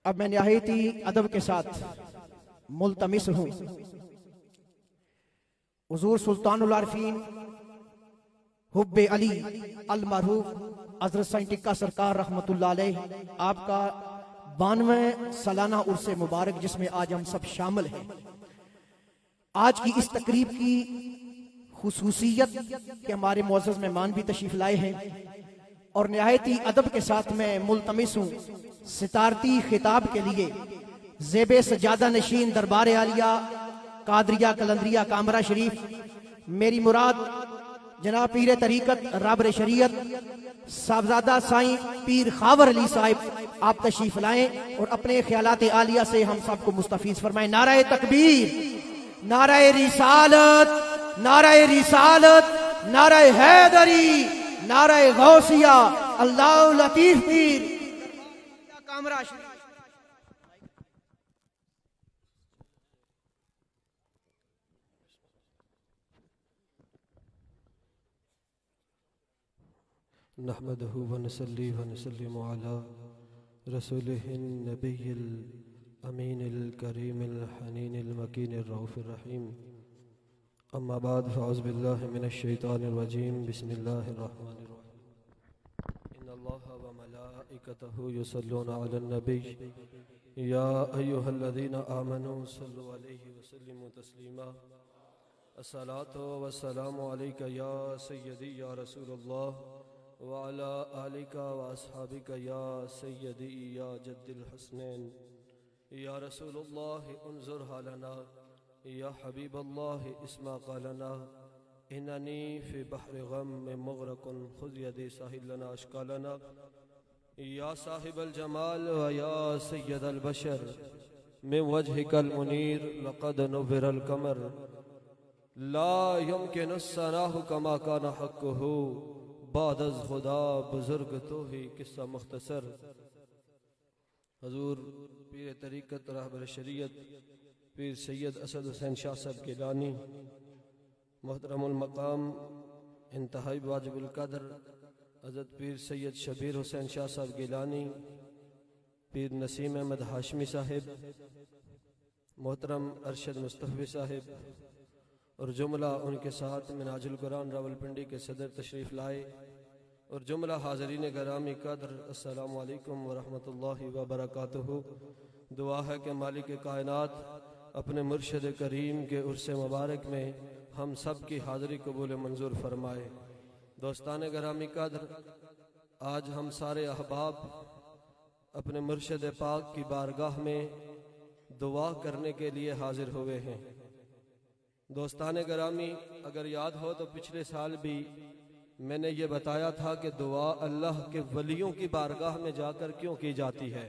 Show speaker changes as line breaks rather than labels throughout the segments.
اب میں نہایتی ادب کے ساتھ ملتمس ہوں حضور سلطان العارفین حب علی المرحوم حضرت سائیں ٹکا سرکار رحمت اللہ علیہ آپ کا 92 سالانہ عرس مبارک جس میں آج ہم سب شامل ہیں۔ آج کی اس تقریب کی خصوصیت کہ ہمارے معزز مہمان بھی تشریف لائے ہیں اور نہایتی ادب کے ساتھ میں ملتمس ہوں ستارتی خطاب کے لیے زیب سجادہ نشین دربار عالیہ قادریہ کلندریہ کامرہ شریف میری مراد جناب پیر طریقت رابر شریعت صاحبزادہ سائیں پیر خاور علی صاحب آپ تشریف لائیں اور اپنے خیالات عالیہ سے ہم سب کو مستفیض فرمائیں۔ نعرہ تکبیر، نعرہ رسالت، نعرہ رسالت، نعرہ حیدری، نعرہ غوثیہ، اللہ لطیف پیر کامرہ شریف۔
نحمده ونصلي ونسلم على رسوله النبي الأمين الكريم الحنين المكين الرؤوف الرحيم أما بعد فأعوذ بالله من الشيطان الرجيم بسم الله الرحمن الرحيم إن الله وملائكته يصلون على النبي يا أيها الذين آمنوا صلوا عليه وسلموا تسليما الصلاة والسلام عليك يا سيدي يا رسول الله وعلى آلك وأصحابك يا سيدي يا جد الحسنين يا رسول الله انظر حالنا يا حبيب الله اسمع قالنا إنني في بحر غم مغرق خذ يدي ساحل لنا أشكالنا يا صاحب الجمال ويا سيد البشر من وجهك المنير لقد نور القمر لا يمكن الصناع كما كان حقه بعد از خدا بزرگ تو ہی قصہ مختصر۔ حضور پیر طریقت رہبر شریعت پیر سید اسد حسین شاہ صاحب گیلانی، محترم المقام انتہائی واجب القدر حضرت پیر سید شبیر حسین شاہ صاحب گیلانی، پیر نسیم احمد ہاشمی صاحب، محترم ارشد مصطفی صاحب اور جملہ ان کے ساتھ منہاج القرآن راولپنڈی کے صدر تشریف لائے اور جملہ حاضرین گرامی قدر السلام علیکم ورحمۃ اللہ وبرکاتہ۔ دعا ہے کہ مالک کائنات اپنے مرشد کریم کے عرس مبارک میں ہم سب کی حاضری قبول منظور فرمائے۔ دوستان گرامی قدر، آج ہم سارے احباب اپنے مرشد پاک کی بارگاہ میں دعا کرنے کے لیے حاضر ہوئے ہیں۔ دوستان گرامی، اگر یاد ہو تو پچھلے سال بھی میں نے یہ بتایا تھا کہ دعا اللہ کے ولیوں کی بارگاہ میں جا کر کیوں کی جاتی ہے۔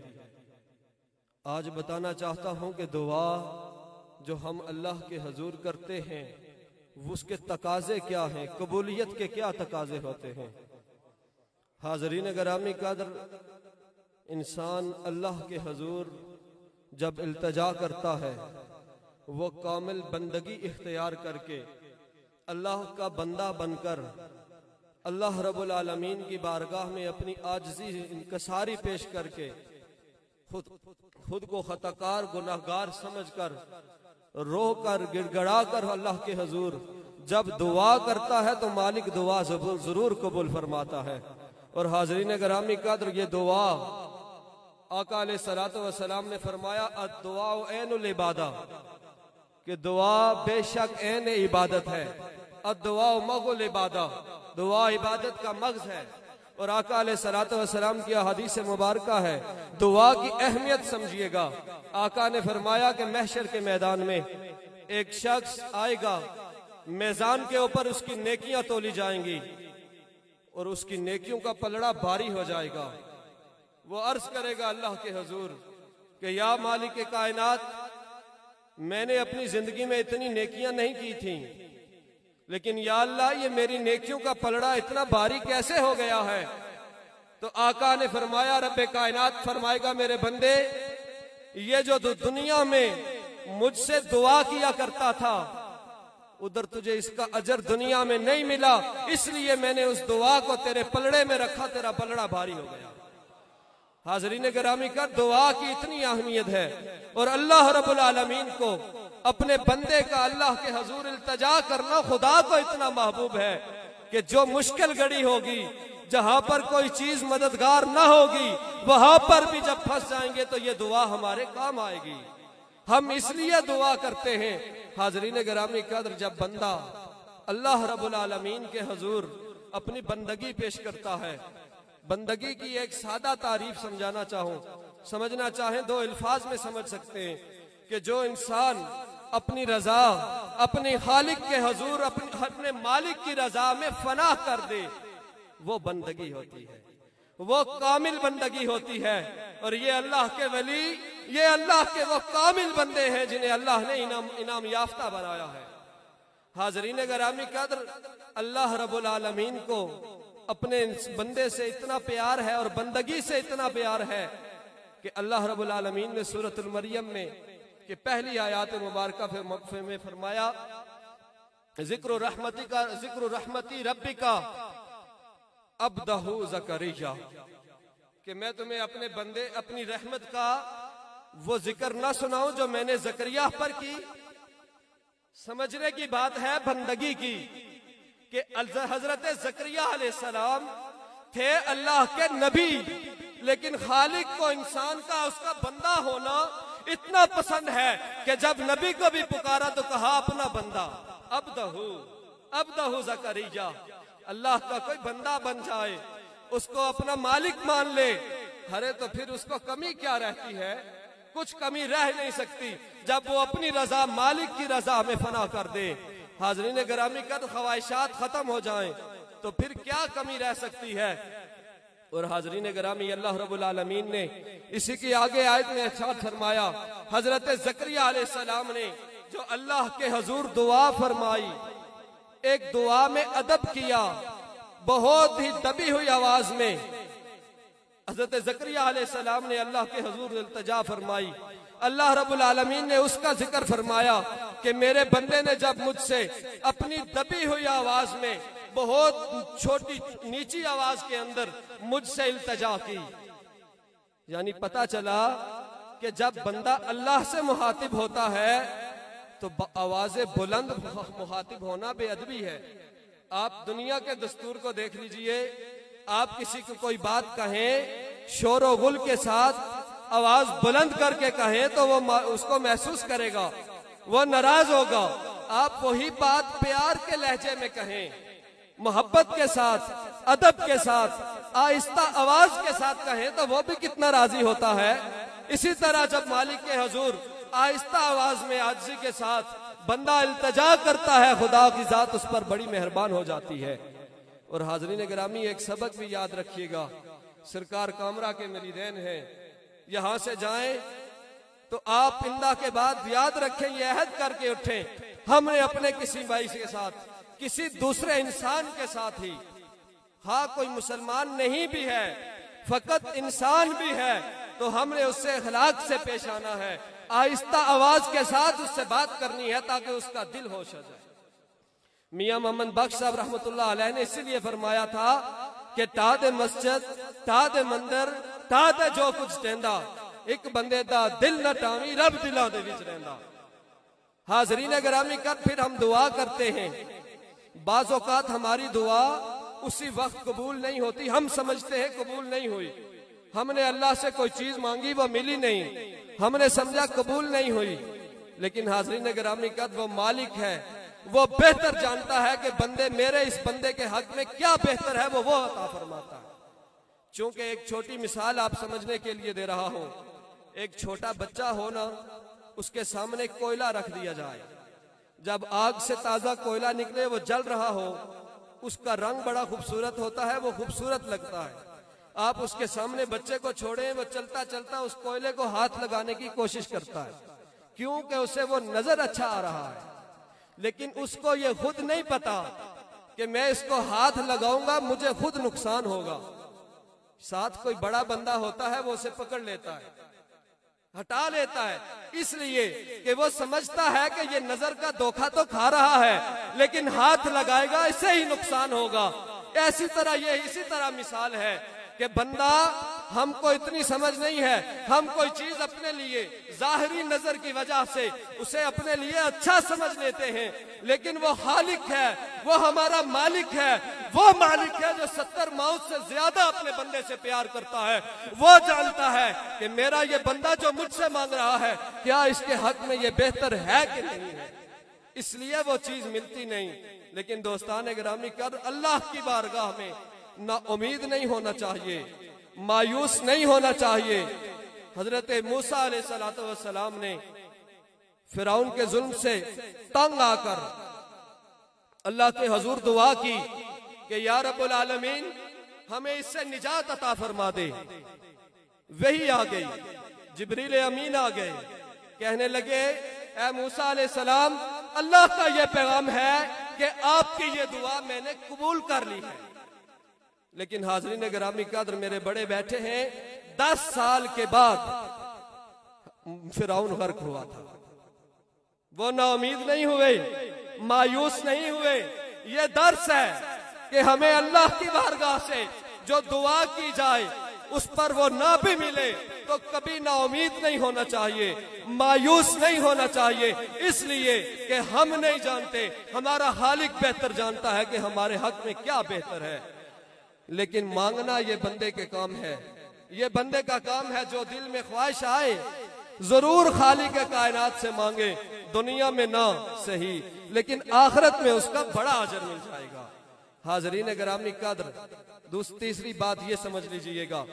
آج بتانا چاہتا ہوں کہ دعا جو ہم اللہ کے حضور کرتے ہیں اس کے تقاضے کیا ہیں، قبولیت کے کیا تقاضے ہوتے ہیں۔ حاضرین گرامی قدر، انسان اللہ کے حضور جب التجا کرتا ہے وہ کامل بندگی اختیار کر کے اللہ کا بندہ بن کر اللہ رب العالمین کی بارگاہ میں اپنی عاجزی انکساری پیش کر کے خود کو خطاکار گناہگار سمجھ کر رو کر گڑ گڑا کر اللہ کے حضور جب دعا کرتا ہے تو مالک دعا ضرور قبول فرماتا ہے۔ اور حاضرین گرامی قدر، یہ دعا آقا علیہ الصلوۃ والسلام نے فرمایا الدعاء عین العبادہ، کہ دعا بے شک عین عبادت ہے۔ الدعاء مغز العبادہ، دعا عبادت کا مغز ہے۔ اور آقا علیہ الصلوۃ والسلام کی حدیث مبارکہ ہے، دعا کی اہمیت سمجھیے گا۔ آقا نے فرمایا کہ محشر کے میدان میں ایک شخص آئے گا، میزان کے اوپر اس کی نیکیاں تولی جائیں گی اور اس کی نیکیوں کا پلڑا بھاری ہو جائے گا۔ وہ عرض کرے گا اللہ کے حضور کہ یا مالک کائنات، میں نے اپنی زندگی میں اتنی نیکیاں نہیں کی تھیں، لیکن یا اللہ یہ میری نیکیوں کا پلڑا اتنا بھاری کیسے ہو گیا ہے؟ تو آقا نے فرمایا، رب کائنات فرمائے گا میرے بندے، یہ جو دنیا میں مجھ سے دعا کیا کرتا تھا ادھر تجھے اس کا اجر دنیا میں نہیں ملا، اس لیے میں نے اس دعا کو تیرے پلڑے میں رکھا، تیرا پلڑا بھاری ہو گیا۔ حاضرین گرامی کا دعا کی اتنی اہمیت ہے، اور اللہ رب العالمین کو اپنے بندے کا اللہ کے حضور التجا کرنا خدا کو اتنا محبوب ہے کہ جو مشکل گھڑی ہوگی، جہاں پر کوئی چیز مددگار نہ ہوگی، وہاں پر بھی جب پھنس جائیں گے تو یہ دعا ہمارے کام آئے گی۔ ہم اس لیے دعا کرتے ہیں حاضرین گرامی قدر، جب بندہ اللہ رب العالمین کے حضور اپنی بندگی پیش کرتا ہے۔ بندگی کی ایک سادہ تعریف سمجھانا چاہوں، سمجھنا چاہیں دو الفاظ میں سمجھ سکتے ہیں کہ جو انسان اپنی رضا اپنے خالق کے حضور اپنے مالک کی رضا میں فنا کر دے، وہ بندگی ہوتی ہے، وہ کامل بندگی ہوتی ہے۔ اور یہ اللہ کے ولی، یہ اللہ کے وہ کامل بندے ہیں جنہیں اللہ نے انعام یافتہ بنایا ہے۔ حاضرین گرامی قدر، اللہ رب العالمین کو اپنے بندے سے اتنا پیار ہے اور بندگی سے اتنا پیار ہے کہ اللہ رب العالمین نے سورۃ المریم میں کہ پہلی آیات مبارکہ میں فرمایا ذکر رحمتی ربکا عبدہ زکریا، کہ میں تمہیں اپنے بندے اپنی رحمت کا وہ ذکر نہ سناؤں جو میں نے زکریا پر کی۔ سمجھنے کی بات ہے بندگی کی کہ حضرت زکریا علیہ السلام تھے اللہ کے نبی، لیکن خالق کو انسان کا اس کا بندہ ہونا اتنا پسند ہے کہ جب نبی کو بھی پکارا تو کہا اپنا بندہ، عبدہ زکریا، اللہ کا کوئی بندہ بن جائے، اس کو اپنا مالک مان لے، ارے تو پھر اس کو کمی کیا رہتی ہے؟ کچھ کمی رہ نہیں سکتی جب وہ اپنی رضا مالک کی رضا میں فنا کر دے۔ حاضرین گرامی قدر، خواہشات ختم ہو جائیں تو پھر کیا کمی رہ سکتی ہے؟ اور حاضرین گرامی، اللہ رب العالمین نے اسی کی آگے آیت میں ارشاد فرمایا، حضرت زکریا علیہ السلام نے جو اللہ کے حضور دعا فرمائی، ایک دعا میں ادب کیا، بہت ہی دبی ہوئی آواز میں حضرت زکریا علیہ السلام نے اللہ کے حضور التجا فرمائی۔ اللہ رب العالمین نے اس کا ذکر فرمایا کہ میرے بندے نے جب مجھ سے اپنی دبی ہوئی آواز میں بہت چھوٹی نیچی آواز کے اندر مجھ سے التجا کی، یعنی پتہ چلا کہ جب بندہ اللہ سے مخاطب ہوتا ہے تو آواز بلند مخاطب ہونا بے ادبی ہے۔ آپ دنیا کے دستور کو دیکھ لیجئے، آپ کسی کو کوئی بات کہیں شور و غل کے ساتھ آواز بلند کر کے کہیں تو وہ اس کو محسوس کرے گا، وہ ناراض ہوگا۔ آپ وہی بات پیار کے لہجے میں کہیں، محبت کے ساتھ، ادب کے ساتھ، آہستہ آواز کے ساتھ کہیں تو وہ بھی کتنا راضی ہوتا ہے۔ اسی طرح جب مالک کے حضور آہستہ آواز میں عاجزی کے ساتھ بندہ التجا کرتا ہے، خدا کی ذات اس پر بڑی مہربان ہو جاتی ہے۔ اور حاضرین گرامی، ایک سبق بھی یاد رکھیے گا، سرکار کامرہ کے مریدین ہیں، یہاں سے جائیں تو آپ پندہ کے بعد یاد رکھیں، یہ عہد کر کے اٹھیں، ہم نے اپنے کسی بھائی کے ساتھ، کسی دوسرے انسان کے ساتھ ہی، ہاں کوئی مسلمان نہیں بھی ہے، فقط انسان بھی ہے، تو ہم نے اس سے اخلاق سے پیش آنا ہے، آہستہ آواز کے ساتھ اس سے بات کرنی ہے تاکہ اس کا دل ہوش ہو جائے۔ میاں محمد بخش صاحب رحمت اللہ علیہ نے اسی لیے فرمایا تھا کہ تاد مسجد، تاد مندر، تاد جو کچھ ٹیندا، ایک بندے دا دل نہ ٹاوی، رب دلاں دے وچ رہندا۔ حاضرین گرامی، کب پھر ہم دعا کرتے ہیں، بعض اوقات ہماری دعا اسی وقت قبول نہیں ہوتی، ہم سمجھتے ہیں قبول نہیں ہوئی، ہم نے اللہ سے کوئی چیز مانگی وہ ملی نہیں، ہم نے سمجھا قبول نہیں ہوئی، لیکن حاضرین گرامی قد وہ مالک ہے، وہ بہتر جانتا ہے کہ بندے میرے اس بندے کے حق میں کیا بہتر ہے، وہ عطا فرماتا ہے۔ چونکہ ایک چھوٹی مثال آپ سمجھنے کے لیے دے رہا ہوں، ایک چھوٹا بچہ ہونا، اس کے سامنے کوئلہ رکھ دیا جائے، جب آگ سے تازہ کوئلہ نکلے، وہ جل رہا ہو، اس کا رنگ بڑا خوبصورت ہوتا ہے، وہ خوبصورت لگتا ہے، آپ اس کے سامنے بچے کو چھوڑیں، وہ چلتا چلتا اس کوئلے کو ہاتھ لگانے کی کوشش کرتا ہے، کیونکہ اسے وہ نظر اچھا آ رہا ہے، لیکن اس کو یہ خود نہیں پتا کہ میں اس کو ہاتھ لگاؤں گا مجھے خود نقصان ہوگا۔ ساتھ کوئی بڑا بندہ ہوتا ہے، وہ اسے پکڑ لیتا ہے، ہٹا لیتا ہے، اس لیے کہ وہ سمجھتا ہے کہ یہ نظر کا دھوکہ تو کھا رہا ہے، لیکن ہاتھ لگائے گا اسے ہی نقصان ہوگا۔ اسی طرح مثال ہے کہ بندہ ہم کو اتنی سمجھ نہیں ہے، ہم کوئی چیز اپنے لیے ظاہری نظر کی وجہ سے اسے اپنے لیے اچھا سمجھ لیتے ہیں، لیکن وہ خالق ہے، وہ ہمارا مالک ہے، وہ مالک ہے جو 70 موت سے زیادہ اپنے بندے سے پیار کرتا ہے۔ وہ جانتا ہے کہ میرا یہ بندہ جو مجھ سے مانگ رہا ہے کیا اس کے حق میں یہ بہتر ہے کہ نہیں ہے، اس لیے وہ چیز ملتی نہیں۔ لیکن دوستان گرامی قدر، اللہ کی بارگاہ میں نا امید نہیں ہونا چاہیے، مایوس نہیں ہونا چاہیے۔ حضرت موسیٰ علیہ السلام نے فرعون کے ظلم سے تنگ آ کر اللہ کے حضور دعا کی کہ یا رب العالمین ہمیں اس سے نجات عطا فرما دے۔ وہی آ گئی، جبریل امین آ گئے، کہنے لگے اے موسیٰ علیہ السلام، اللہ کا یہ پیغام ہے کہ آپ کی یہ دعا میں نے قبول کر لی ہے۔ لیکن حاضرین گرامی قدر، میرے بڑے بیٹھے ہیں، 10 سال کے بعد فرعون غرق ہوا تھا۔ وہ نا امید نہیں ہوئے، مایوس نہیں ہوئے۔ یہ درس ہے کہ ہمیں اللہ کی بارگاہ سے جو دعا کی جائے اس پر وہ نہ بھی ملے تو کبھی نا امید نہیں ہونا چاہیے، مایوس نہیں ہونا چاہیے، اس لیے کہ ہم نہیں جانتے، ہمارا خالق بہتر جانتا ہے کہ ہمارے حق میں کیا بہتر ہے۔ لیکن مانگنا یہ بندے کے کام ہے، یہ بندے کا کام ہے، جو دل میں خواہش آئے ضرور خالق کائنات سے مانگے، دنیا میں نہ صحیح لیکن آخرت میں اس کا بڑا اجر مل جائے گا۔ حاضرین گرامی قدر، تیسری بات یہ سمجھ لیجئے گا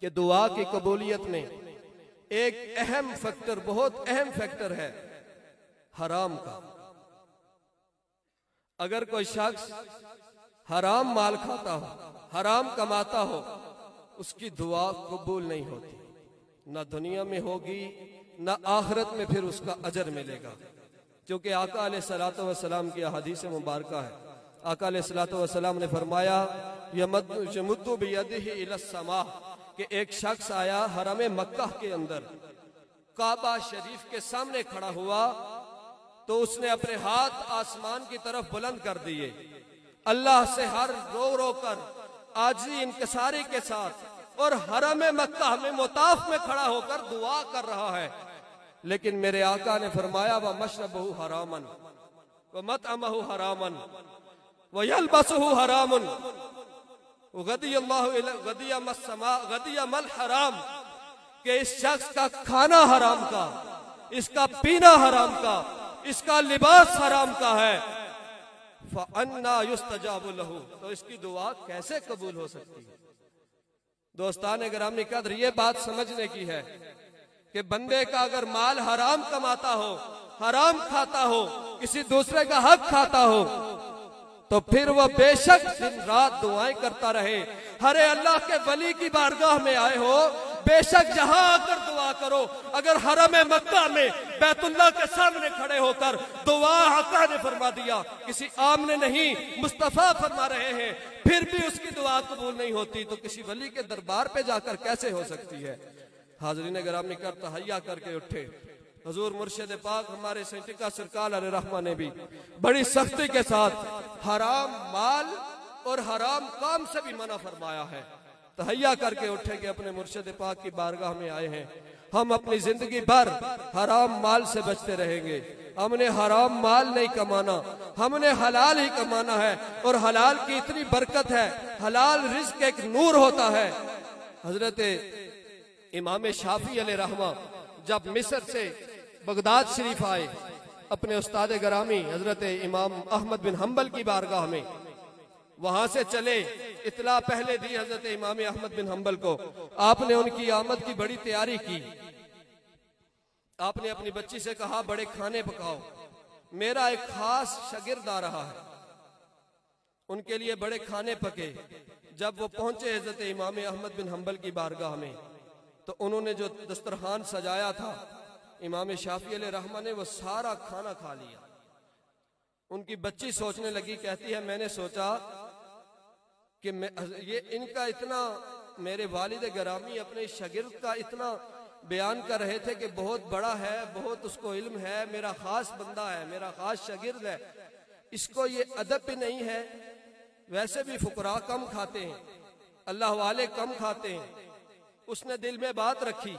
کہ دعا کی قبولیت میں ایک اہم فیکٹر، بہت اہم فیکٹر ہے حرام کا۔ اگر کوئی شخص حرام مال کھاتا ہو، حرام کماتا ہو، اس کی دعا قبول نہیں ہوتی، نہ دنیا میں ہوگی نہ آخرت میں پھر اس کا اجر ملے گا۔ کیونکہ آقا علیہ السلام کی حدیث مبارکہ ہے، آقا علیہ السلام نے فرمایا یمد بیدہ الی السماء، کہ ایک شخص آیا حرم مکہ کے اندر، کعبہ شریف کے سامنے کھڑا ہوا تو اس نے اپنے ہاتھ آسمان کی طرف بلند کر دیے، اللہ سے ہر رو رو کر عاجزی انکساری کے ساتھ، اور حرم مکہ میں مطاف میں کھڑا ہو کر دعا کر رہا ہے۔ لیکن میرے آقا نے فرمایا وَمَشْرَبُهُ حَرَامًا وَمَطْعَمَهُ حَرَامًا وَيَلْبَسُهُ حَرَامٌ غَدِيَ مَا الْحَرَامُ، کہ اس شخص کا کھانا حرام کا، اس کا پینا حرام کا، اس کا لباس حرام کا ہے، فَأَنَّا يُسْتَجَابُ لَهُ، تو اس کی دعا کیسے قبول ہو سکتی ہے؟ دوستان گرامی قدر، یہ بات سمجھنے کی ہے کہ بندے کا اگر مال حرام کماتا ہو، حرام کھاتا ہو، کسی دوسرے کا حق کھاتا ہو، تو پھر وہ بے شک دن رات دعائیں کرتا رہے۔ ہر اللہ کے ولی کی بارگاہ میں آئے ہو، بے شک جہاں آ کر دعا کرو۔ اگر حرم مکہ میں بیت اللہ کے سامنے کھڑے ہو کر دعا آقا نے فرما دیا، کسی عام نے نہیں، مصطفیٰ فرما رہے ہیں، پھر بھی اس کی دعا قبول نہیں ہوتی تو کسی ولی کے دربار پہ جا کر کیسے ہو سکتی ہے؟ حاضرین گرامی کر تحیہ کر کے اٹھے۔ حضور مرشد پاک ہمارے سینٹکا سرکار علیہ رحمہ نے بھی بڑی سختی کے ساتھ حرام مال اور حرام کام سے بھی منع فرمایا ہے۔ تحیہ کر کے اٹھے کہ اپنے مرشد پاک کی بارگاہ میں آئے ہیں، ہم اپنی زندگی بھر حرام مال سے بچتے رہیں گے، ہم نے حرام مال نہیں کمانا، ہم نے حلال ہی کمانا ہے، اور حلال کی اتنی برکت ہے، حلال رزق ایک نور ہوتا ہے۔ حضرت امام شافعی علیہ رحمہ جب مصر سے بغداد شریف آئے اپنے استاد گرامی حضرت امام احمد بن حنبل کی بارگاہ میں، وہاں سے چلے، اطلاع پہلے دی حضرت امام احمد بن حنبل کو، آپ نے ان کی آمد کی بڑی تیاری کی، آپ نے اپنی بچی سے کہا بڑے کھانے پکاؤ، میرا ایک خاص شاگرد آ رہا ہے۔ ان کے لیے بڑے کھانے پکے۔ جب وہ پہنچے حضرت امام احمد بن حنبل کی بارگاہ میں تو انہوں نے جو دسترخوان سجایا تھا، امام شافعی علیہ رحمہ نے وہ سارا کھانا کھا لیا۔ ان کی بچی سوچنے لگی، کہتی ہے میں نے سوچا کہ یہ ان کا اتنا، میرے والد گرامی اپنے شاگرد کا اتنا بیان کر رہے تھے کہ بہت بڑا ہے، بہت اس کو علم ہے، میرا خاص بندہ ہے، میرا خاص شاگرد ہے، اس کو یہ ادب بھی نہیں ہے، ویسے بھی فقراء کم کھاتے ہیں، اللہ والے کم کھاتے ہیں. اس نے دل میں بات رکھی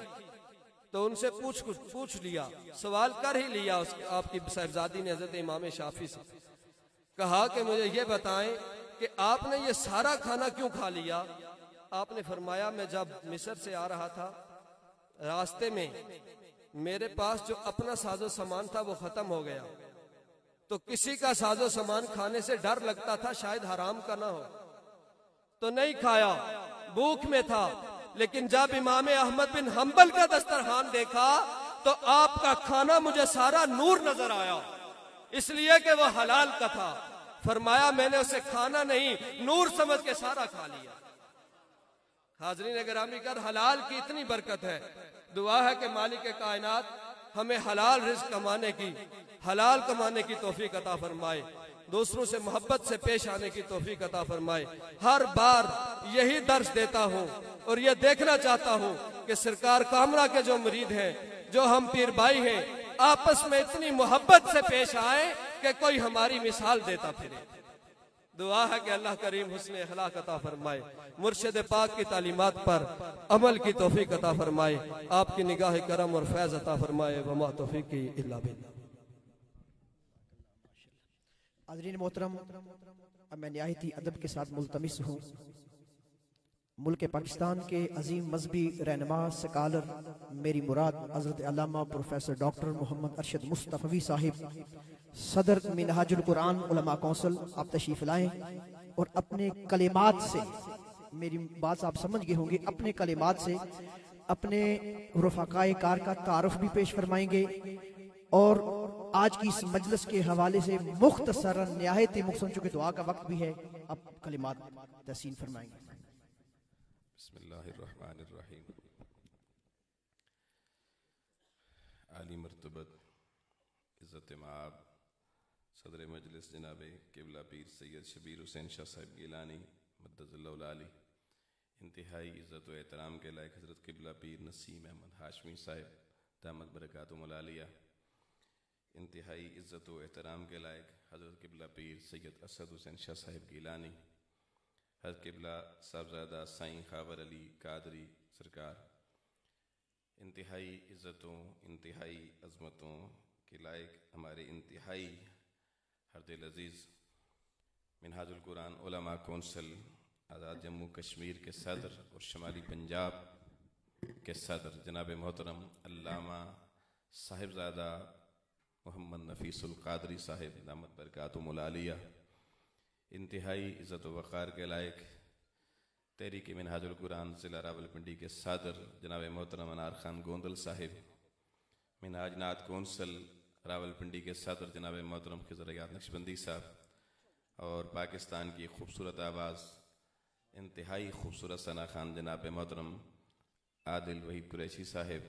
تو ان سے پوچھ لیا, سوال کر ہی لیا. آپ کی صاحبزادی نے حضرت امام شافعی سے کہا کہ مجھے یہ بتائیں کہ آپ نے یہ سارا کھانا کیوں کھا لیا؟ آپ نے فرمایا میں جب مصر سے آ رہا تھا راستے میں میرے پاس جو اپنا ساز و سامان تھا وہ ختم ہو گیا, تو کسی کا ساز و سامان کھانے سے ڈر لگتا تھا شاید حرام کا نہ ہو, تو نہیں کھایا, بھوک میں تھا. لیکن جب امام احمد بن حنبل کا دسترخوان دیکھا تو آپ کا کھانا مجھے سارا نور نظر آیا, اس لیے کہ وہ حلال کا تھا. فرمایا میں نے اسے کھانا نہیں نور سمجھ کے سارا کھا لیا. حاضرین گرامی کر حلال کی اتنی برکت ہے. دعا ہے کہ مالک کائنات ہمیں حلال رزق کمانے کی, حلال کمانے کی توفیق عطا فرمائے, دوسروں سے محبت سے پیش آنے کی توفیق عطا فرمائے. ہر بار یہی درس دیتا ہوں اور یہ دیکھنا چاہتا ہوں کہ سرکار کامرہ کے جو مرید ہیں, جو ہم پیر بھائی ہیں, آپس میں اتنی محبت سے پیش آئیں کہ کوئی ہماری مثال دیتا پھرے. دعا ہے کہ اللہ کریم حسن اخلاق عطا فرمائے, مرشد پاک کی تعلیمات پر عمل کی توفیق عطا فرمائے, آپ کی نگاہ کرم اور فیض عطا فرمائے. وما توفیقی الا باللہ.
حاضرین محترم, اب میں نہایت ہی ادب کے ساتھ ملتمس ہوں ملک پاکستان کے عظیم مذہبی رہنما سکالر میری مراد حضرت علامہ پروفیسر ڈاکٹر محمد ارشد مصطفی صاحب, صدر منہاج القرآن علماء کونسل, آپ تشریف لائیں اور اپنے کلمات سے, میری بات آپ سمجھ گئے ہوں گے, اپنے کلمات سے اپنے رفقائے کار کا تعارف بھی پیش فرمائیں گے اور آج کی اس مجلس کے حوالے سے مختصر نہایت ہی مختصر, چونکہ دعا کا وقت بھی ہے, اب کلمات تحسین فرمائیں گے.
بسم اللہ الرحمن الرحیم. عالی مرتبت عزت مآب صدر مجلس جناب قبلہ پیر سید شبیر حسین شاہ صاحب گیلانی مدد اللہ العالی, انتہائی عزت و احترام کے لائق حضرت قبلہ پیر نسیم احمد ہاشمی صاحب دامت برکاتہم العالیہ, انتہائی عزت و احترام کے لائق حضرت قبلہ پیر سید اسد حسین شاہ صاحب گیلانی, حضرت قبلہ صاحبزادہ سائیں خاور علی قادری سرکار, انتہائی عزتوں انتہائی عظمتوں کے لائق ہمارے انتہائی ہر دل عزیز منہاج القرآن علماء کونسل آزاد جموں کشمیر کے صدر اور شمالی پنجاب کے صدر جناب محترم علامہ صاحبزادہ محمد نفیس القادری صاحب دامت برکاتہم العالیہ, انتہائی عزت و وقار کے لائق تحریک منہاج القرآن ضلع راولپنڈی کے صدر جناب محترم انار خان گوندل صاحب, منہاج نعت کونسل راولپنڈی کے صدر جناب محترم خضر حیات نقشبندی صاحب, اور پاکستان کی خوبصورت آواز انتہائی خوبصورت ثنا خان جناب محترم عادل وحید قریشی صاحب,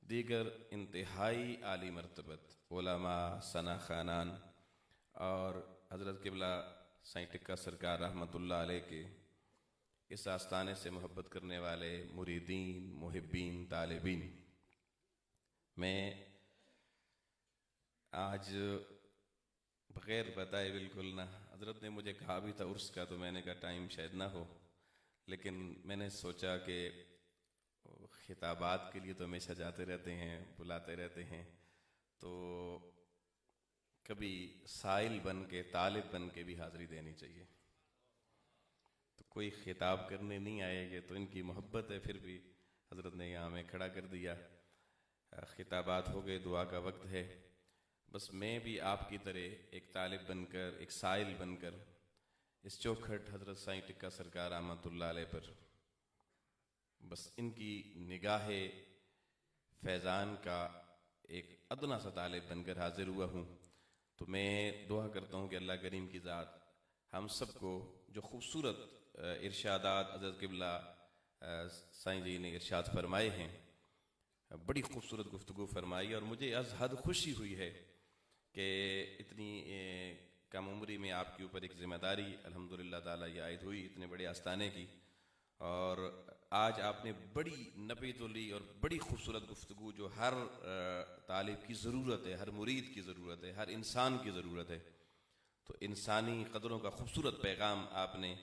دیگر انتہائی عالی مرتبت علماء ثنا خانان اور حضرت قبلہ سائیں ٹکا سرکار رحمت اللہ علیہ کے اس آستانے سے محبت کرنے والے مریدین, محبین, طالبین. میں آج بغیر بتائے بالکل نہ, حضرت نے مجھے کہا بھی تھا عرس کا, تو میں نے کہا ٹائم شاید نہ ہو, لیکن میں نے سوچا کہ خطابات کے لیے تو ہمیشہ جاتے رہتے ہیں, بلاتے رہتے ہیں, تو کبھی سائل بن کے طالب بن کے بھی حاضری دینی چاہیے. تو کوئی خطاب کرنے نہیں آئے گے, تو ان کی محبت ہے, پھر بھی حضرت نے یہاں میں کھڑا کر دیا. خطابات ہو گئے, دعا کا وقت ہے. بس میں بھی آپ کی طرح ایک طالب بن کر, ایک سائل بن کر اس چوکھٹ حضرت سائیں ٹکا سرکار رحمت اللہ علیہ پر بس ان کی نگاہ فیضان کا ایک ادنا سا طالب بن کر حاضر ہوا ہوں. تو میں دعا کرتا ہوں کہ اللہ کریم کی ذات ہم سب کو جو خوبصورت ارشادات حضرت قبلہ سائیں جی نے ارشاد فرمائے ہیں, بڑی خوبصورت گفتگو فرمائی, اور مجھے از حد خوشی ہوئی ہے کہ اتنی کم عمری میں آپ کے اوپر ایک ذمہ داری الحمدللہ تعالیٰ یہ عائد ہوئی اتنے بڑے آستانے کی, اور آج آپ نے بڑی نبی تو لی اور بڑی خوبصورت گفتگو جو ہر طالب کی ضرورت ہے, ہر مرید کی ضرورت ہے, ہر انسان کی ضرورت ہے. تو انسانی قدروں کا خوبصورت پیغام آپ نے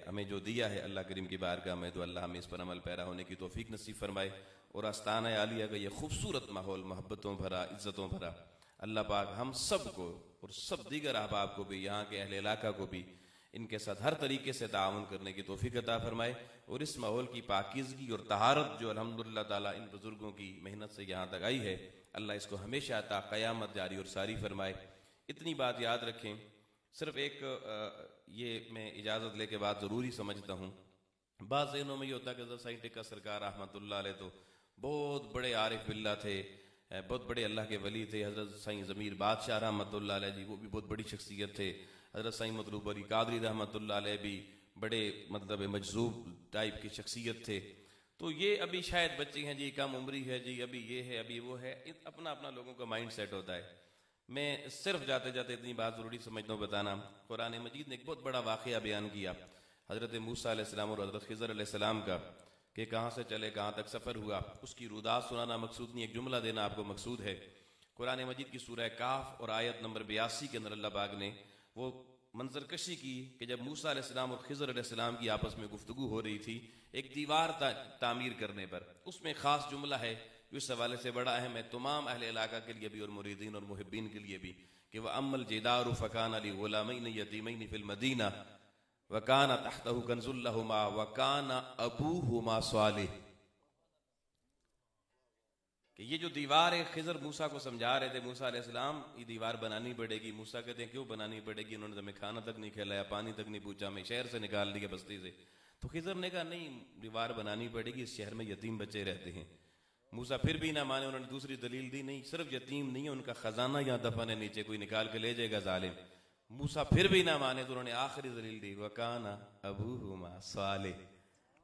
ہمیں جو دیا ہے اللہ کریم کی بارگاہ میں، تو اللہ ہمیں اس پر عمل پیرا ہونے کی توفیق نصیب فرمائے، اور آستانہ عالیہ کا یہ خوبصورت ماحول، محبتوں بھرا، عزتوں بھرا، اللہ پاک ہم سب کو اور سب دیگر احباب کو بھی، یہاں کے اہل علاقہ کو بھی ان کے ساتھ ہر طریقے سے تعاون کرنے کی توفیق عطا فرمائے، اور اس ماحول کی پاکیزگی اور طہارت جو الحمدللہ تعالیٰ ان بزرگوں کی محنت سے یہاں تک آئی ہے، اللہ اس کو ہمیشہ تا قیامت جاری اور ساری فرمائے۔ اتنی بات یاد رکھیں، صرف ایک یہ میں اجازت لے کے بات ضروری سمجھتا ہوں، بعض ذہنوں میں یہ ہوتا ہے کہ حضرت سائیں ٹکا سرکار رحمۃ اللہ علیہ تو بہت بڑے عارف باللہ تھے، بہت بڑے اللہ کے ولی تھے، حضرت سائیں ضمیر بادشاہ رحمۃ اللہ علیہ جی وہ بھی بہت بڑی شخصیت تھے، حضرت سائیں مطلوب علی قادری رحمۃ اللہ علیہ بھی بڑے مطلب مجذوب ٹائپ کی شخصیت تھے، تو یہ ابھی شاید بچے ہیں جی، کم عمری ہے جی، ابھی یہ ہے ابھی وہ ہے، اپنا اپنا لوگوں کا مائنڈ سیٹ ہوتا ہے۔ میں صرف جاتے جاتے اتنی بات ضروری سمجھتا ہوں بتانا، قرآن مجید نے ایک بہت بڑا واقعہ بیان کیا حضرت موسیٰ علیہ السلام اور حضرت خضر علیہ السلام کا، کہ کہاں سے چلے کہاں تک سفر ہوا، اس کی رودات سنانا مقصود نہیں، ایک جملہ دینا آپ کو مقصود ہے۔ قرآن مجید کی سورہ کاف اور آیت نمبر 82 کے اندر اللہ پاک نے وہ منظر کشی کی کہ جب موسیٰ علیہ السلام اور خضر علیہ السلام کی آپس میں گفتگو ہو رہی تھی ایک دیوار تعمیر کرنے پر، اس میں خاص جملہ ہے جو اس حوالے سے بڑا اہم ہے تمام اہل علاقہ کے لیے بھی اور مریدین اور محبین کے لیے بھی، کہ وَأَمَّا الْجِدَارُ فَكَانَ لِغُلَامَيْنِ يَتِيمَيْنِ فِي الْمَدِينَةِ وَكَانَ تَحْتَهُ كَنْزٌ لَهُمَا وَكَانَ أَبُوهُمَا صَالِحًا، کہ یہ جو دیوار ہے خضر موسیٰ کو سمجھا رہے تھے، موسیٰ علیہ السلام یہ دیوار بنانی پڑے گی، موسیٰ کہتے ہیں کیوں بنانی پڑے گی، انہوں نے ہمیں کھانا تک نہیں کھلایا، پانی تک نہیں پوچھا، ہمیں شہر سے نکال دیا بستی سے، تو خضر نے کہا نہیں دیوار بنانی پڑے گی، اس شہر میں یتیم بچے رہتے ہیں۔ موسیٰ پھر بھی نہ مانے، انہوں نے دوسری دلیل دی، نہیں صرف یتیم نہیں ہے، ان کا خزانہ یہاں دفن ہے نیچے، کوئی نکال کے لے جائے گا ظالم۔ موسیٰ پھر بھی نہ مانے تو انہوں نے آخری دلیل دی، وَكَانَ أَبُوهُمَا صَالِحًا۔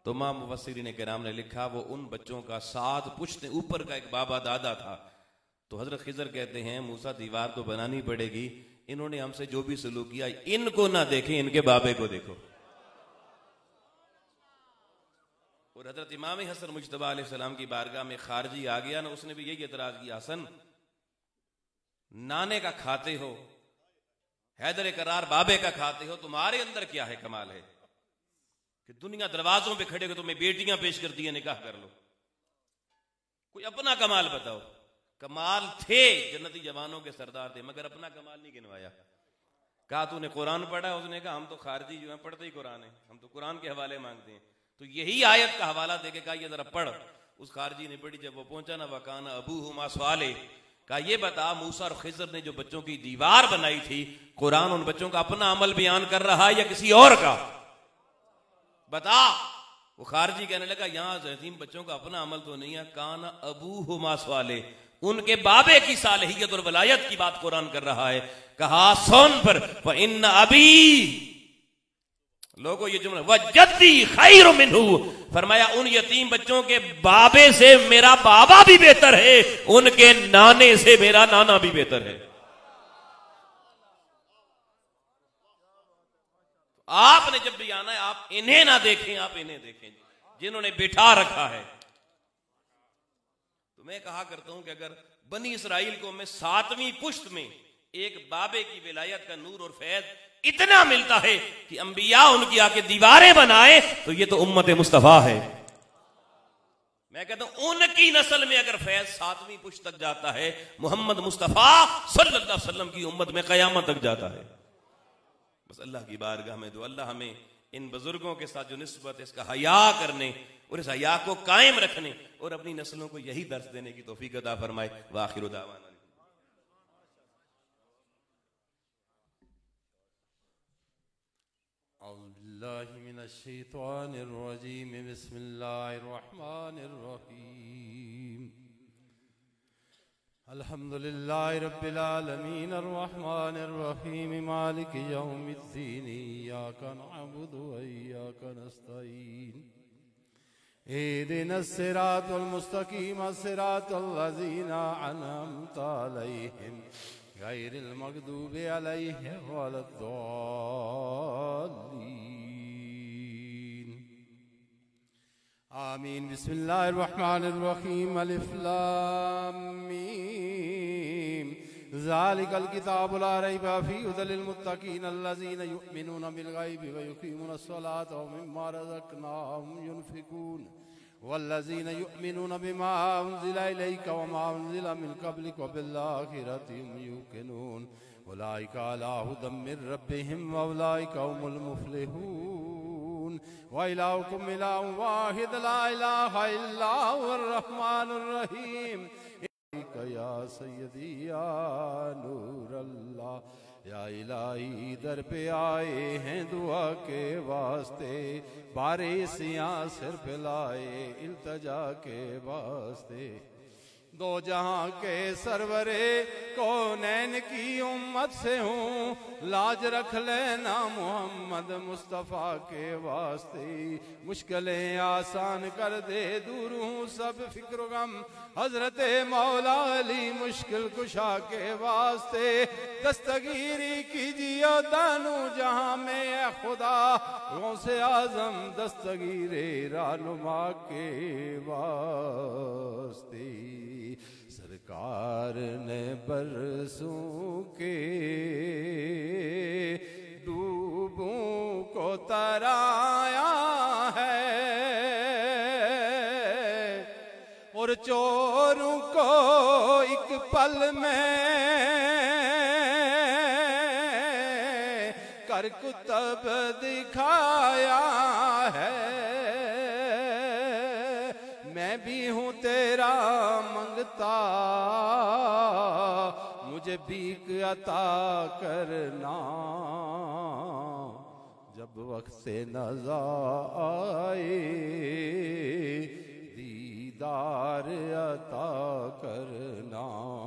تمام مفسرین کرام نے لکھا وہ ان بچوں کا 7 پشت اوپر کا ایک بابا دادا تھا۔ تو حضرت خضر کہتے ہیں موسیٰ دیوار تو بنانی پڑے گی، انہوں نے ہم سے جو بھی سلوک کیا ان کو نہ دیکھیں، ان کے بابے کو دیکھو۔ اور حضرت امام حسن مجتبیٰ علیہ السلام کی بارگاہ میں خارجی آ گیا نا، اس نے بھی یہی اعتراض کیا، حسن نانے کا کھاتے ہو، حیدر کرار بابے کا کھاتے ہو، تمہارے اندر کیا ہے کمال ہے کہ دنیا دروازوں پہ کھڑے ہو تمہیں بیٹیاں پیش کرتی ہیں نکاح کر لو، کوئی اپنا کمال بتاؤ۔ کمال تھے جنتی جوانوں کے سردار تھے مگر اپنا کمال نہیں گنوایا۔ کہا تو نے قرآن پڑھا، اس نے کہا ہم تو خارجی جو ہیں پڑھتے ہی قرآن ہیں، ہم تو قرآن کے حوالے مانگتے ہیں، تو یہی آیت کا حوالہ دے کے کہا یہ ذرا پڑھ۔ اس خارجی نے پڑھی، جب وہ پہنچا نا وَكَانَ أَبُوهُمَا صَالِحًا، کہا یہ بتا موسیٰ اور خضر نے جو بچوں کی دیوار بنائی تھی، قرآن ان بچوں کا اپنا عمل بیان کر رہا ہے یا کسی اور کا؟ بتا۔ وہ خارجی کہنے لگا یہاں یتیم بچوں کا اپنا عمل تو نہیں ہے، کان ابوہما صالح، ان کے بابے کی صالحیت اور ولایت کی بات قرآن کر رہا ہے۔ کہا سن پر وَإِنَّ أَبِي، لوگوں یہ جملہ وَجَدِّي خَيْرٌ مِّنْهُ، فرمایا ان یتیم بچوں کے بابے سے میرا بابا بھی بہتر ہے، ان کے نانے سے میرا نانا بھی بہتر ہے۔ آپ نے جب بھی آنا ہے آپ انہیں نہ دیکھیں، آپ انہیں دیکھیں جنہوں نے بٹھا رکھا ہے۔ تو میں کہا کرتا ہوں کہ اگر بنی اسرائیل کو میں 7ویں پشت میں ایک بابے کی ولایت کا نور اور فیض اتنا ملتا ہے کہ انبیاء ان کی آ کے دیواریں بنائے، تو یہ تو امت مصطفیٰ ہے۔ میں کہتا ہوں ان کی نسل میں اگر فیض 7ویں پشت تک جاتا ہے، محمد مصطفیٰ صلی اللہ علیہ وسلم کی امت میں قیامت تک جاتا ہے۔ بس اللہ کی بارگاہ میں دو اللہ ہمیں ان بزرگوں کے ساتھ جو نسبت ہے اس کا حیا کرنے اور اس حیا کو قائم رکھنے اور اپنی نسلوں کو یہی درس دینے کی توفیق عطا فرمائے۔ وآخر دعوانا
اعوذ باللہ من الشیطان الرجیم، بسم اللہ الرحمن الرحیم، الحمد للہ رب العالمین الرحمن الرحیم مالک یوم الدین، ایاک نعبد و ایاک نستعین، اہدنا الصراط المستقیم صراط الذین انعمت علیہم غیر المغضوب علیہم ولا الضالین، آمین۔ بسم اللہ الرحمن الرحیم، الف لام میم، ذالک الکتاب لا ریب فیہ ھدی للمتقین الذین یؤمنون بالغیب ویقیمون الصلاۃ ومما رزقناہم ینفقون والذین یؤمنون بما انزل الیک وما انزل من قبلک وبالآخرۃ هم یوقنون اولئک علی ھدی من ربہم واولئک هم المفلحون وإلہکم الہ واحد لا الہ الا هو الرحمن الرحیم یا سیدی یا نور اللہ یا الہی در پہ آئے ہیں دعا کے واسطے بارے سیاں سر پہ لائے التجا کے واسطے دو جہاں کے سرورے کونین کی امت سے ہوں لاج رکھ لینا محمد مصطفیٰ کے واسطے مشکلیں آسان کر دے دور ہوں سب فکر و غم حضرت مولا علی مشکل کشا کے واسطے دستگیری کیجیے دانو جہاں میں اے خدا غوث اعظم دستگیر رہنما کے واسطے سرکار نے برسوں کے ڈوبوں کو ترایا ہے اور چوروں کو ایک پل میں کر کتب دکھایا ہے میں بھی ہوں تیرا منگتا مجھے بھیک عطا کرنا جب وقت نزا آئے دیدار عطا کرنا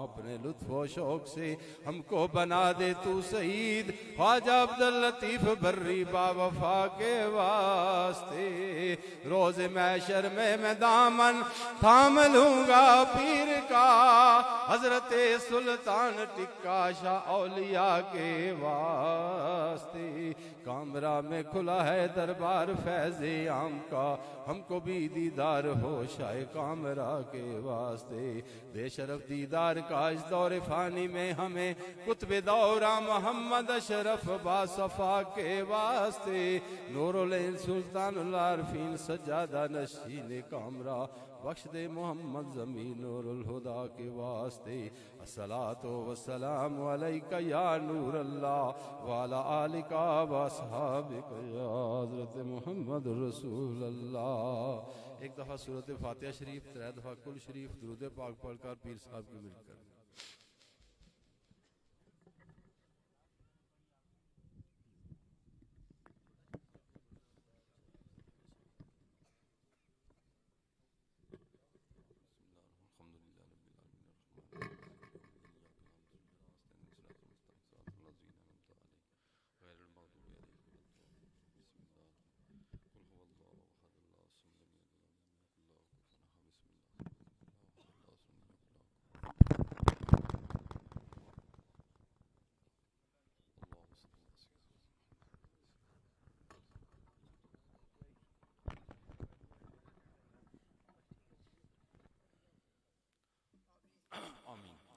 اپنے لطف و شوق سے ہم کو بنا دے تو سعید خواجہ عبداللطیف بری با وفا کے واسطے روز محشر میں دامن تھام لوں گا پیر کا حضرت سلطان ٹکا شاہ اولیاء کے واسطے کامرہ میں کھلا ہے دربار فیض عام کا ہم کو بھی دیدار ہو شاہ کامرہ کے واسطے بے شرف دیدار کا اس دور فانی میں ہمیں قطب دورہ محمد اشرف با صفا کے واسطے نور العین سلطان العارفین سجادہ نشین کامرہ بخش دے محمد زمین نور الہدا کے واسطے الصلاۃ والسلام علیک یا نور اللہ وعلی آلک و اصحابک یا حضرت محمد رسول اللہ ایک دفعہ سورۃ فاتحہ شریف 3 دفعہ کل شریف درود پاک پڑھ کر پیر صاحب کی مل کر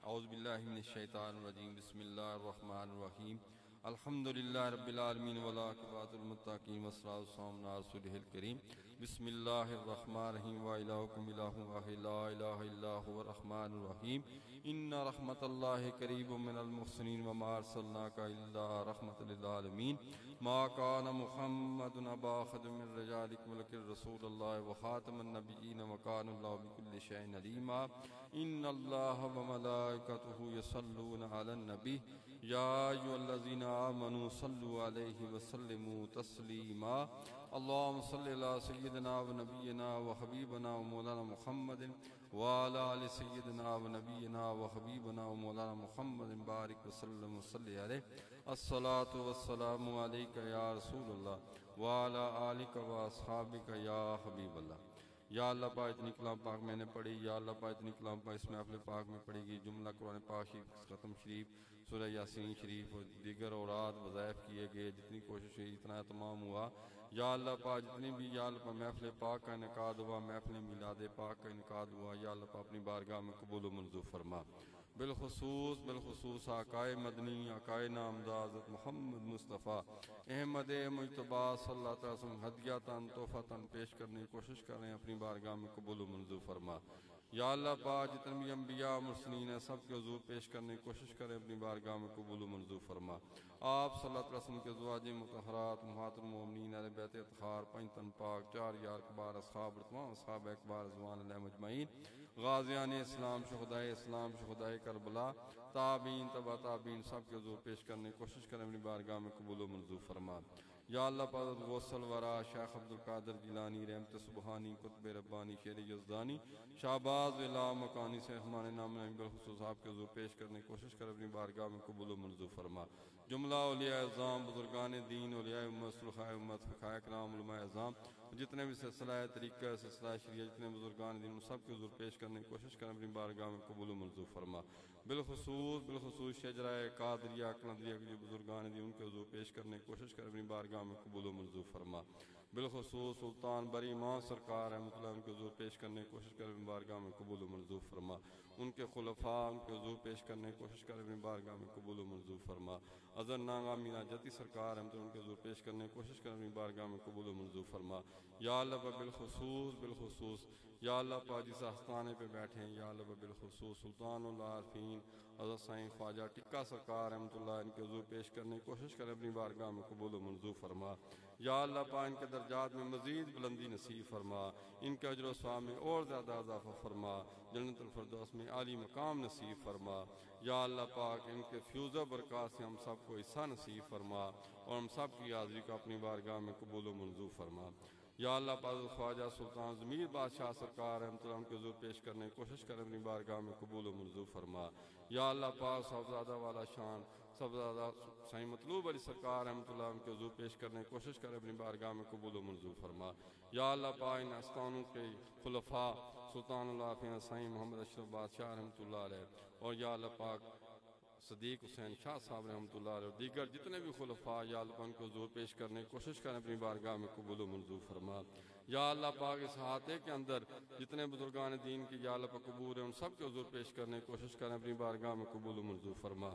اعوذ باللہ من الشیطان الرجیم بسم اللہ الرحمن الرحیم الحمدللہ رب العالمین والعاقبۃ للمتقین والصلاۃ والسلام علی رسولہ الکریم بسم اللہ الرحمن الرحیم وإلہکم الہ واحد لا الہ الا هو الرحمن الرحیم ان رحمت اللہ قریب من المحسنین وما ارسلناک الا رحمۃ للعالمین ما کان محمد ابا احد من رجالکم ولکن رسول اللہ وخاتم النبیین وکان اللہ بکل شیء علیما ان اللہ وملائکتہ یصلون علی النبی یا ایھا الذین آمنوا صلوا علیہ وسلموا تسلیما اللہم صلی علی سیدنا و نبینا و حبیبنا و مولانا محمد وعلی آل سیدنا و نبینا و حبیبنا و مولانا محمد بارک وسلم وصلی علیہ الصلاة والسلام علیک یا رسول اللہ وعلی آلک و اصحابک یا حبیب اللہ یا اللہ پاک اتنی کلام پاک میں نے پڑھی یا اللہ پاک اتنی کلام پاک اس محفل پاک میں پڑھی گئی جملہ قرآن پاک شریف ختم شریف سورہ یاسین شریف اور دیگر اوراد وظائف کیے گئے جتنی کوشش ہوئی اتنا تمام ہوا یا اللہ پاک جتنی بھی یا اللہ پاک محفل پاک کا انعقاد ہوا محفل میلاد پاک کا انعقاد ہوا یا اللہ پاک اپنی بارگاہ میں قبول و منظور فرما بالخصوص آقائے مدنی آقائے نامدار حضرت محمد مصطفیٰ احمد مجتبی صلی اللہ علیہ وسلم ہدیہ تحفہ پیش کرنے کی کوشش کر رہے ہیں، اپنی بارگاہ میں قبول و منظور فرما۔ یا اللہ پاک جتنے بھی انبیاء مرسلین ہیں سب کے حضور پیش کرنے کی کوشش کریں، اپنی بارگاہ میں قبول و منظور فرما۔ آپ صلی اللہ علیہ وسلم کے ازواج مطہرات امہات المومنین اہل بیت اطہار، پنج تن پاک، چار یار کبار اصحاب اور تمام اصحاب اکبار رضوان علیہم اجمعین، غازیان اسلام، شہدائے کربلا، تابعین تبع تابعین سب کے حضور پیش کرنے کی کوشش کریں، اپنی بارگاہ میں قبول و منظور فرما۔ یا اللہ پاک غوث الورا شیخ عبدالقادر جیلانی رحمت سبحانی قطب ربانی شیر یزدانی شہباز الہ مکانی سے رحمان نام بالخصوص آپ کے حضور پیش کرنے کی کوشش کر، اپنی بارگاہ میں قبول و منظور فرما۔ جملہ اولیاء اعظام، بزرگان دین، اولیاء امت، صلحاء امت، فقہاء اکرام، علماء اعظام، جتنے بھی سلسلہ طریقہ سلسلہ شریعہ جتنے بزرگان دین سب کے حضور پیش کرنے کی کوشش کریں، اپنی بارگاہ میں قبول و منظور فرما۔ بالخصوص شجرہ قادریہ قندریہ کے جو بزرگان دین ان کے حضور پیش کرنے کی کوشش کریں، اپنی بارگاہ میں قبول و منظور فرما۔ بالخصوص سلطان بری ماں سرکار رحمۃ اللہ ان کے حضور پیش کرنے کی کوشش کریں، اپنی بارگاہ میں قبول و منظور فرما۔ ان کے خلفاء ان کے حضور پیش کرنے کی کوشش کریں، اپنی بارگاہ میں قبول و منظور فرما۔ اظہر ناغا مینا جتی سرکار رحمۃ اللہ ان کے حضور پیش کرنے کی کوشش کریں، اپنی بارگاہ میں قبول و منظور فرما۔ یا اللہ بالخصوص یا اللہ پاک جس آستانے پہ بیٹھے ہیں، یا اللہ بالخصوص سلطان العارفین حضرت سائیں خواجہ ٹکا سرکار رحمۃ اللہ ان کے حضور پیش کرنے کی کوشش کریں، اپنی بارگاہ میں قبول و منظور فرما۔ یا اللہ پاک ان کے درجات میں مزید بلندی نصیب فرما، ان کے اجر و ثواب میں اور زیادہ اضافہ فرما، جنت الفردوس میں عالی مقام نصیب فرما۔ یا اللہ پاک ان کے فیوز و برکات سے ہم سب کو حصہ نصیب فرما، اور ہم سب کی حاضری کو اپنی بارگاہ میں قبول و منظور فرما۔ یا اللہ پاک خواجہ سلطان ضمیر بادشاہ سرکار رحمۃ اللہ ان کے حضور پیش کرنے کی کوشش کریں، اپنی بارگاہ میں قبول و منظور فرما۔ یا اللہ پاک صاحبزادہ والا شان صاحبزادہ سائیں مطلوب علی سرکار رحمۃ اللہ ان کے حضور پیش کرنے کی کوشش کریں، اپنی بارگاہ میں قبول و منظور فرما۔ یا اللہ پاک ان آستانوں کے خلفاء سلطان اللہ سائیں محمد اشرف بادشاہ رحمۃ اللہ علیہ، اور یا اللہ پاک صدیق حسین شاہ صاحب رحمۃ اللہ علیہ اور دیگر جتنے بھی خلفاء یا اللہ ان کو حضور پیش کرنے کی کوشش کریں، اپنی بارگاہ میں قبول و منظور فرما۔ یا اللہ پاک اس احاطے کے اندر جتنے بزرگان دین کی یا اللہ پاک قبول ہیں ان سب کے حضور پیش کرنے کی کوشش کریں، اپنی بارگاہ میں قبول و منظور فرما۔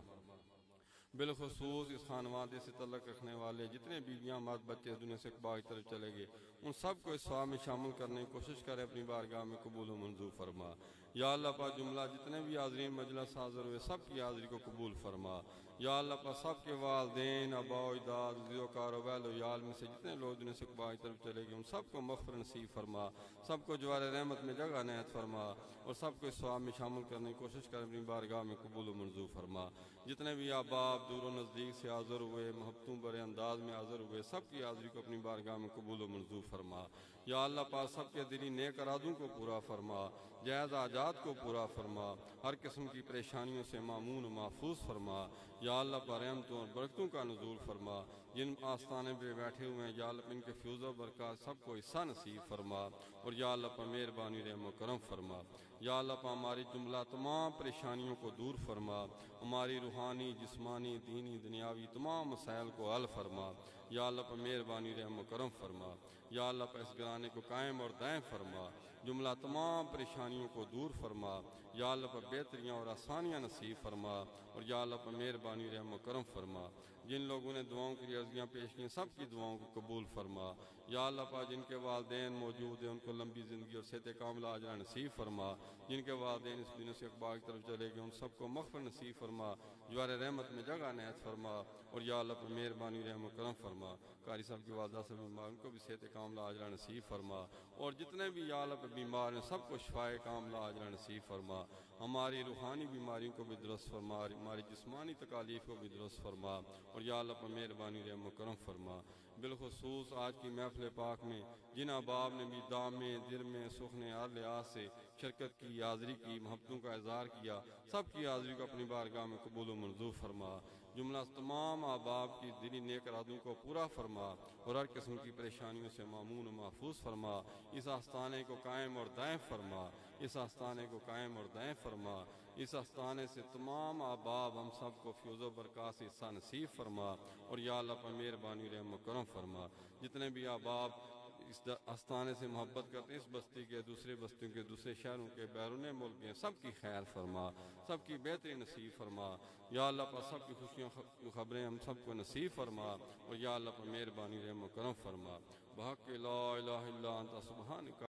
بالخصوص اس خانوادے سے تعلق رکھنے والے جتنے بیویاں مرد بچے دنیا سے باغ کی طرف چلے گئے ان سب کو اس ثواب میں شامل کرنے کی کوشش کریں، اپنی بارگاہ میں قبول و منظور فرما۔ یا اللہ پاک جملہ جتنے بھی حاضرین مجلس حاضر ہوئے سب کی حاضری کو قبول فرما۔ یا اللہ پاک سب کے والدین آباء و اجداد عزیزوکار و اہل و عیال میں سے جتنے لوگ دنیا سے باغ کی طرف چلے گئے ان سب کو مغفرت نصیب فرما، سب کو جوار رحمت میں جگہ عنایت فرما، اور سب کو اس ثواب میں شامل کرنے کی کوشش کریں، اپنی بارگاہ میں قبول و منظور فرما۔ جتنے بھی احباب دور و نزدیک سے حاضر ہوئے محبتوں بڑے انداز میں حاضر ہوئے سب کی حاضری کو اپنی بارگاہ میں قبول و منظور فرما۔ یا اللہ پاک سب کے دلی نیک ارادوں کو پورا فرما، جائز حاجات کو پورا فرما، ہر قسم کی پریشانیوں سے مامون و محفوظ فرما۔ یا اللہ پاک رحمتوں اور برکتوں کا نزول فرما، جن آستانے پہ بیٹھے ہوئے ہیں یا اللہ ان کے فیوز و برکات سب کو حصہ نصیب فرما، اور یا اللہ پاک مہربانی رحم و کرم فرما۔ یا اللہ پاک ہماری جملہ تمام پریشانیوں کو دور فرما، ہماری روحانی جسمانی دینی دنیاوی تمام مسائل کو حل فرما۔ یا اللہ پاک مہربانی رحم و کرم فرما۔ یا اللہ پاک اس گھرانے کو قائم اور دائم فرما، جملہ تمام پریشانیوں کو دور فرما۔ یا اللہ پاک بہتریاں اور آسانیاں نصیب فرما، اور یا اللہ پاک مہربانی رحم و کرم فرما۔ جن لوگوں نے دعاؤں کی عرضیاں پیش کی سب کی دعاؤں کو قبول فرما۔ یا اللہ پاک جن کے والدین موجود ہیں ان کو لمبی زندگی اور صحت کاملہ اجرا نصیب فرما، جن کے والدین اس دنیا سے اقبال کی طرف چلے گئے ان سب کو مغفرت نصیب فرما، جوار رحمت میں جگہ عنایت فرما، اور یا اللہ پاک مہربانی رحم و کرم فرما۔ قاری صاحب کی والدہ سے بیمار ان کو بھی صحت کاملہ اجرا نصیب فرما، اور جتنے بھی یا اللہ پاک بیمار ہیں سب کو شفائے کاملہ اجرا نصیب فرما۔ ہماری روحانی بیماریوں کو بھی درست فرما، ہماری جسمانی تکالیف کو بھی درست فرما، اور یا اللہ پاک مہربانی رحم و کرم فرما۔ بالخصوص آج کی محفل پاک میں جن احباب نے بھی دام میں دل میں سخن ہر لحاظ سے شرکت کی، حاضری کی، محبتوں کا اظہار کیا، سب کی حاضری کو اپنی بارگاہ میں قبول و منظور فرما۔ جملہ تمام احباب کی دلی نیک ارادوں کو پورا فرما، اور ہر قسم کی پریشانیوں سے مامون و محفوظ فرما۔ اس آستانے کو قائم اور دائم فرما، اس آستانے کو قائم اور دائم فرما۔ اس آستانے سے تمام احباب ہم سب کو فیوز و برکات سے حصہ نصیب فرما، اور یا اللہ پر مہربانی رحم و کرم فرما۔ جتنے بھی احباب اس آستانے سے محبت کرتے ہیں، اس بستی کے، دوسرے بستیوں کے، دوسرے شہروں کے، بیرون ملک کے، سب کی خیر فرما، سب کی بہتری نصیب فرما یا اللہ پر، سب کی خوشیاں خبریں ہم سب کو نصیب فرما، اور یا اللہ پر مہربانی رحم و کرم فرما، بحق لا الہ الا انت سبحانک